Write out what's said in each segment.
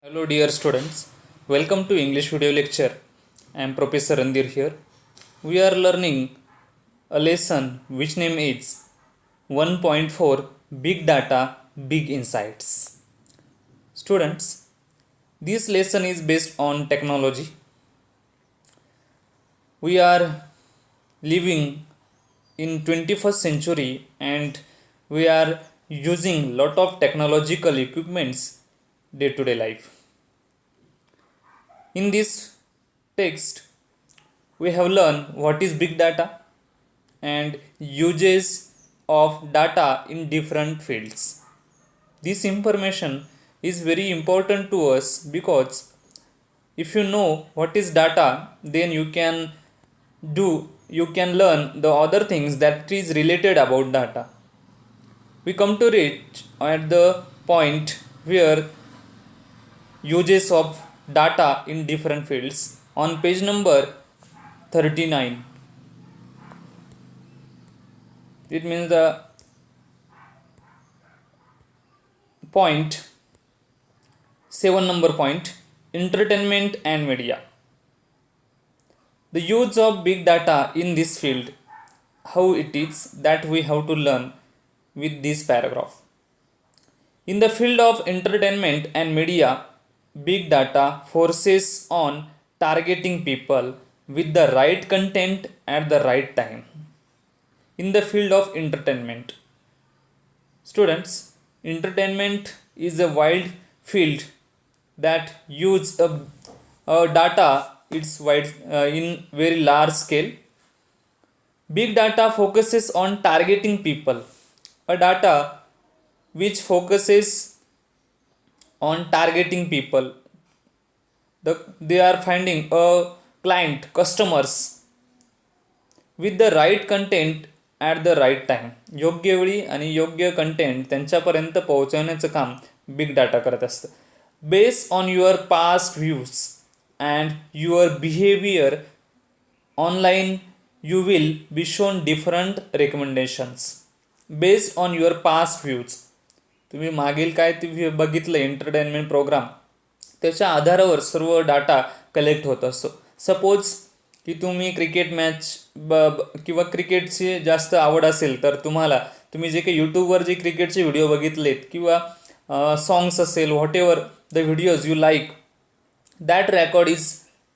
Hello dear students, welcome to English video lecture. I am Professor Randir here. We are learning a lesson which name is 1.4 Big Data, Big Insights. Students, this lesson is based on technology. We are living in 21st century and we are using lot of technological equipments day to day life. In this text, we have learned what is big data and uses of data in different fields. This information is very important to us because if you know what is data, then you can learn the other things that is related about data. We come to it at the point where uses of data in different fields on page number 39. It means the point 7 number point, entertainment and media. The use of big data in this field, how it is that we have to learn with this paragraph. In the field of entertainment and media, big data focuses on targeting people with the right content at the right time. In the field of entertainment, students, entertainment is a wide field that use a data it's wide in very large scale. Big data focuses on targeting people. A data which focuses on targeting people. They are finding a client, customers with the right content at the right time. योग्य वेळी आणि योग्य content त्यांच्यापर्यंत पोहोचवण्याचं काम big data करत असतं. Based on your past views and your behaviour online you will be shown different recommendations. Based on your past views, तुम्ही मागील काय ते बघितलं एंटरटेनमेंट प्रोग्राम, त्याच्या आधारावर सर्व डाटा कलेक्ट होत असतो. सपोज की तुम्ही क्रिकेट मॅच किंवा क्रिकेटची जास्त आवड असेल तर तुम्ही जे काही यूट्यूबवर जे क्रिकेटचे व्हिडिओ बघितलेत किंवा सॉंग्स असेल, whatever the videos you like, that record is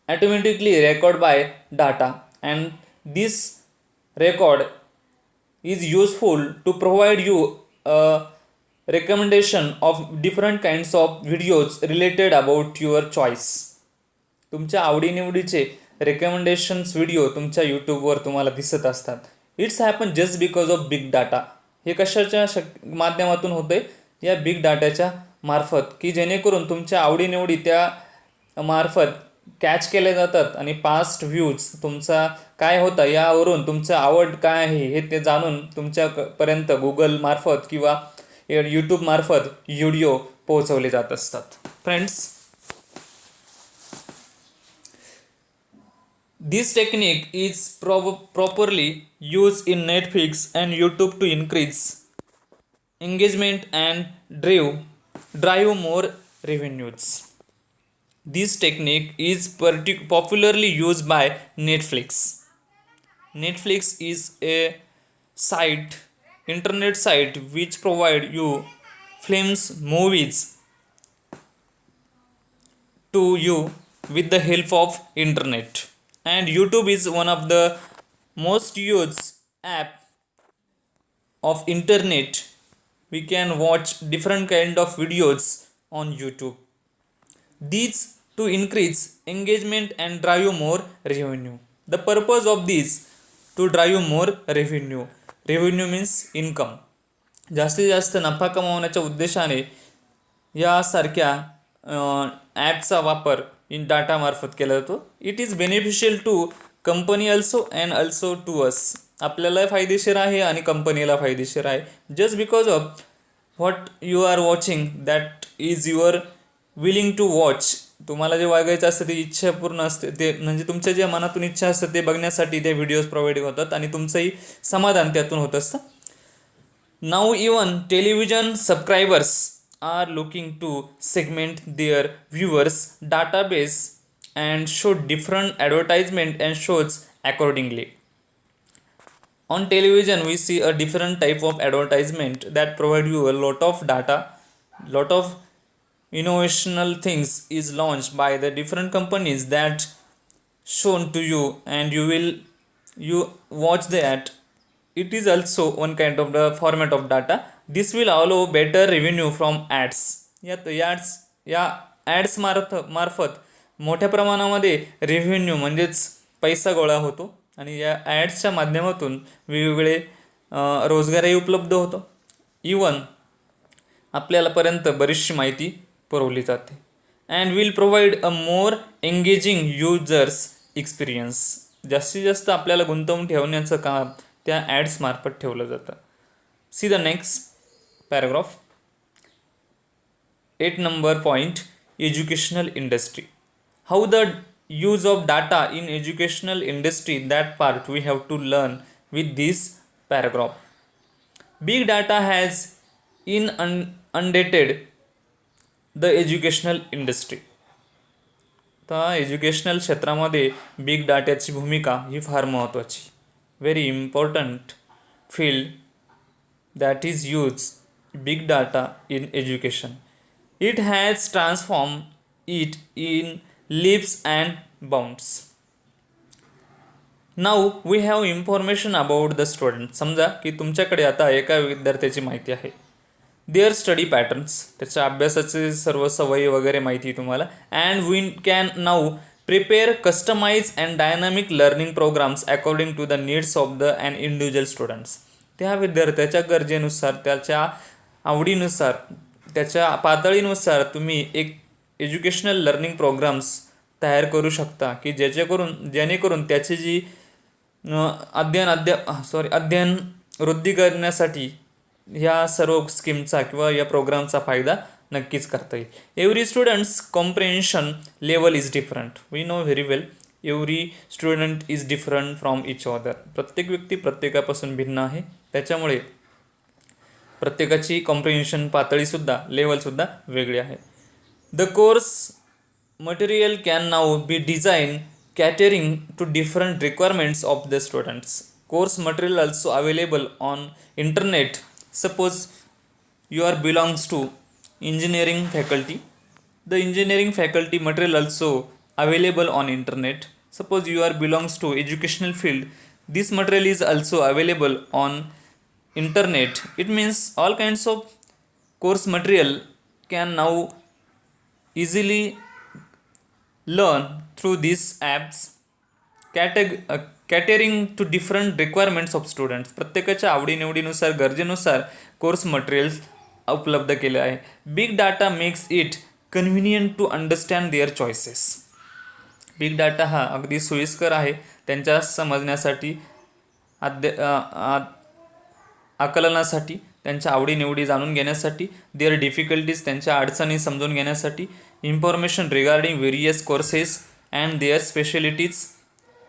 automatically record by data and this record is useful to provide you a recommendation of different kinds of videos related about your choice. तुमच्या आवडीनिवडीचे recommendations video तुमच्या यूट्यूबवर तुम्हाला दिसत असतात. It's happen just because of big data. हे कशाच्या माध्यमातून होतं आहे? या बिग डाटाच्या मार्फत, की जेणेकरून तुमच्या आवडीनिवडी त्या मार्फत कॅच केले जातात आणि पास्ट व्ह्यूज तुमचा काय होता यावरून तुमचं आवड काय आहे हे ते जाणून तुमच्यापर्यंत गुगल मार्फत किंवा यूट्यूब मार्फत व्हिडिओ पोहोचवले जात असतात. Friends, this technique is properly use in Netflix and YouTube to increase engagement and drive more revenues. This technique is popularly used by Netflix. Netflix is a internet site which provide you films, movies to you with the help of internet. And YouTube is one of the most used app of internet. We can watch different kind of videos on YouTube. These to increase engagement and drive more revenue. The purpose of this to drive more revenue. Revenue means income. जास्तीत जास्त नफा कमावण्याच्या उद्देशाने यासारख्या ॲपचा वापर इन data मार्फत केला जातो. It is beneficial to company also and also to us. आपल्याला फायदेशीर आहे आणि कंपनीला फायदेशीर आहे. Just because of what you are watching that is your willing to watch. तुम्हाला जे वागायचं असतं ते इच्छा पूर्ण असते, ते म्हणजे तुमच्या जे मनातून इच्छा असतं ते बघण्यासाठी ते व्हिडिओज प्रोव्हाइड होतात आणि तुमचंही समाधान त्यातून होत असतं. Now even television subscribers are looking to segment their viewers database and show different advertisement and shows accordingly. On television we see a different type of advertisement that provide you a lot of data, lot of innovational things is launched by the different companies that shown to you, and you watch that. It is also one kind of the format of data. This will allow better revenue from ads. या ads मार्फत मोठ्या प्रमाणामध्ये revenue म्हणजेच पैसा गोळा होतो आणि या ॲड्सच्या माध्यमातून वेगवेगळे रोजगारही उपलब्ध होतो. इवन आपल्यालापर्यंत बरीचशी माहिती पुरवली जाते and will provide a more engaging users experience. जास्तीत जास्त आपल्याला गुंतवून ठेवण्याचं काम त्या ॲड्समार्फत ठेवलं जातं. See the next paragraph. 8 number point, educational industry. How the use of data in educational industry, that part we have to learn with this paragraph. Big data has inundated the educational industry. तर educational क्षेत्रामध्ये big डाटाची भूमिका ही फार महत्त्वाची, very important field that is use big data in education. It has transformed it in leaps and bounds. Now we have information about the student. समजा की तुमच्याकडे आता एका विद्यार्थ्याची माहिती आहे, देअर स्टडी पॅटर्न्स, त्याच्या अभ्यासाचे सर्व सवयी वगैरे माहिती आहे तुम्हाला. And we can now prepare customise and dynamic learning programmes according to the needs of the and individual students. त्या विद्यार्थ्याच्या गरजेनुसार, त्याच्या आवडीनुसार, त्याच्या पातळीनुसार तुम्ही एक एज्युकेशनल लर्निंग प्रोग्राम्स तयार करू शकता की जेणेकरून त्याची जी अध्ययन वृद्धी करण्यासाठी ह्या सर्व स्कीमचा किंवा या प्रोग्रामचा फायदा नक्कीच करता येईल. Every students comprehension level is different. We know very well every student is different from each other. प्रत्येक व्यक्ती प्रत्येकापासून भिन्न आहे, त्याच्यामुळे प्रत्येकाची कॉम्प्रिहेन्शन पातळीसुद्धा लेवलसुद्धा वेगळी आहे. The course material can now be design catering to different requirements of the students. Course material also available on internet. Suppose you are belongs to engineering faculty, the engineering faculty material also available on internet. Suppose you are belongs to educational field, this material is also available on internet. It means all kinds of course material can now easily learn through these apps, catering to different requirements of students. प्रत्येकाच्या आवडीनिवडीनुसार, गरजेनुसार course materials उपलब्ध केले आहे. Big data makes it convenient to understand their choices. Big data हा अगदी सोयीस्कर आहे त्यांच्या समजण्यासाठी, आकलनासाठी, त्यांच्या आवडीनिवडी जाणून घेण्यासाठी, देअर डिफिकल्टीज, त्यांच्या अडचणी समजून घेण्यासाठी, information regarding various courses and their specialities,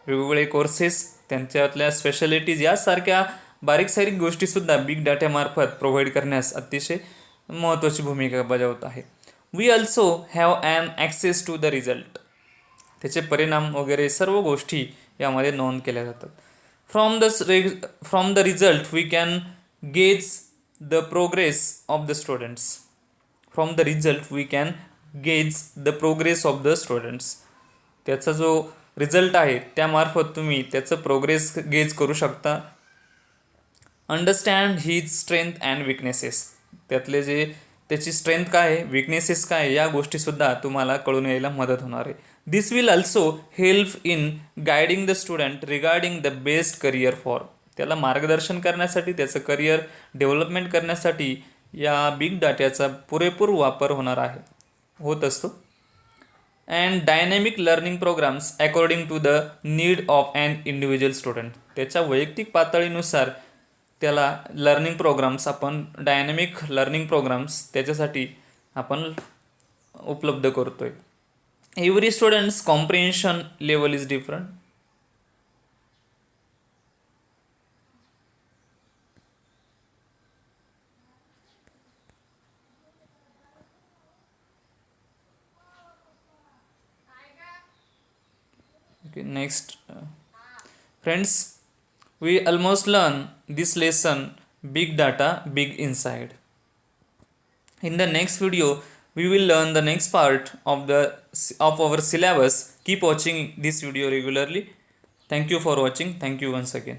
वेगवेगळे कोर्सेस, त्यांच्यातल्या स्पेशलिटीज यासारख्या बारीक सारीक गोष्टीसुद्धा बिग डाटामार्फत प्रोव्हाइड करण्यास अतिशय महत्त्वाची भूमिका बजावत आहे. We also have an access to the result. त्याचे परिणाम वगैरे सर्व गोष्टी यामध्ये नोंद केल्या जातात. From the result we can gauge the progress of the students. From the result we can gauge the progress of the students. त्याचा जो रिझल्ट आहे त्यामार्फत तुम्ही त्याचं प्रोग्रेस गेज करू शकता. Understand his strength and weaknesses. त्यातले जे त्याची स्ट्रेंथ काय आहे, विकनेसेस काय आहे, या गोष्टीसुद्धा तुम्हाला कळून यायला मदत होणार आहे. This will also help in guiding the student regarding the best career for. त्याला मार्गदर्शन करण्यासाठी, त्याचं करिअर डेव्हलपमेंट करण्यासाठी या बिग डाटाचा पुरेपूर वापर होत असतो. And dynamic learning programmes according to the need of and individual student. त्याच्या वैयक्तिक पातळीनुसार त्याला लर्निंग प्रोग्राम्स, आपण डायनॅमिक लर्निंग प्रोग्राम्स त्याच्यासाठी आपण उपलब्ध करतो आहे. Every students comprehension level is different. Okay, next, friends, we almost learn this lesson, big data, big inside. In the next video, we will learn the next part of our syllabus. Keep watching this video regularly. Thank you for watching. Thank you once again.